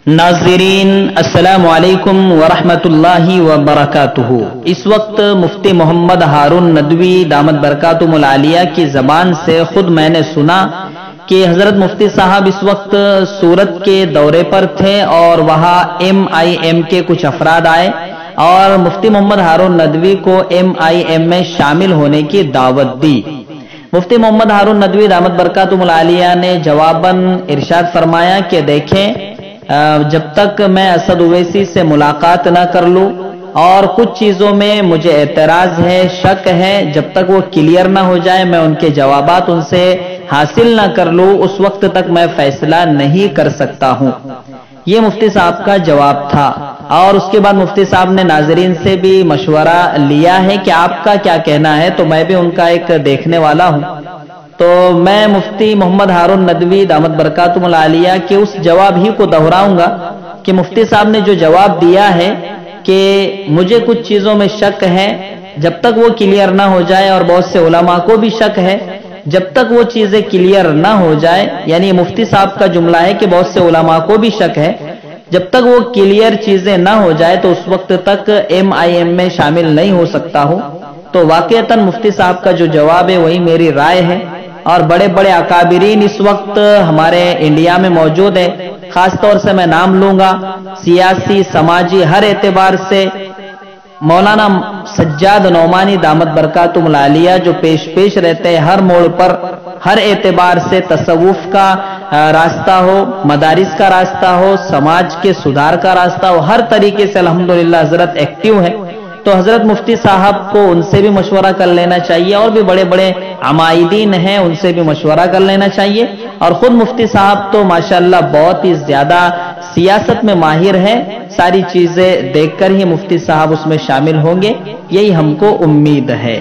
ناظرین السلام علیکم ورحمۃ اللہ وبرکاتہ۔ اس وقت مفتی محمد ہارون ندوی دامت برکاتہم العالیہ کی زبان سے خود میں نے سنا کہ حضرت مفتی صاحب اس وقت سورت کے دورے پر تھے اور وہاں MIM کے کچھ افراد آئے اور مفتی محمد ہارون ندوی کو MIM میں شامل ہونے کی دعوت دی۔ مفتی محمد ہارون ندوی دامت برکاتہم العالیہ نے جواباً ارشاد فرمایا کہ دیکھیں، جب تک میں اسد اویسی سے ملاقات نہ کر لوں اور کچھ چیزوں میں مجھے اعتراض ہے، شک ہے، جب تک وہ کلیئر نہ ہو جائے، میں ان کے جوابات ان سے حاصل نہ کر لوں، اس وقت تک میں فیصلہ نہیں کر سکتا ہوں۔ یہ مفتی صاحب کا جواب تھا۔ اور اس کے بعد مفتی صاحب نے ناظرین سے بھی مشورہ لیا ہے کہ آپ کا کیا کہنا ہے، تو میں بھی ان کا ایک دیکھنے والا ہوں۔ تو میں مفتی محمد ہارون ندوی دامت برکاتہم العالیہ کے اس جواب ہی کو دہراؤں گا کہ مفتی صاحب نے جو جواب دیا ہے کہ مجھے کچھ چیزوں میں شک ہے، جب تک وہ کلیئر نہ ہو جائے، اور بہت سے علماء کو بھی شک ہے، جب تک وہ چیزیں کلیئر نہ ہو جائے، یعنی مفتی صاحب کا جملہ ہے کہ بہت سے علماء کو بھی شک ہے، جب تک وہ کلیئر چیزیں نہ ہو جائے تو اس وقت تک MIM میں شامل نہیں ہو سکتا ہوں۔ تو واقعتاً مفتی صاحب کا جو جواب ہے وہی میری رائے ہے، اور بڑے بڑے اکابرین اس وقت ہمارے انڈیا میں موجود ہیں۔ خاص طور سے میں نام لوں گا، سیاسی، سماجی، ہر اعتبار سے مولانا سجاد نعمانی دامت برکاتہم العالیہ جو پیش رہتے ہیں ہر موڑ پر، ہر اعتبار سے، تصوف کا راستہ ہو، مدارس کا راستہ ہو، سماج کے سدھار کا راستہ ہو، ہر طریقے سے الحمدللہ حضرت ایکٹیو ہے۔ تو حضرت مفتی صاحب کو ان سے بھی مشورہ کر لینا چاہیے، اور بھی بڑے بڑے عمائدین ہیں ان سے بھی مشورہ کر لینا چاہیے، اور خود مفتی صاحب تو ماشاءاللہ بہت ہی زیادہ سیاست میں ماہر ہے، ساری چیزیں دیکھ کر ہی مفتی صاحب اس میں شامل ہوں گے، یہی ہم کو امید ہے۔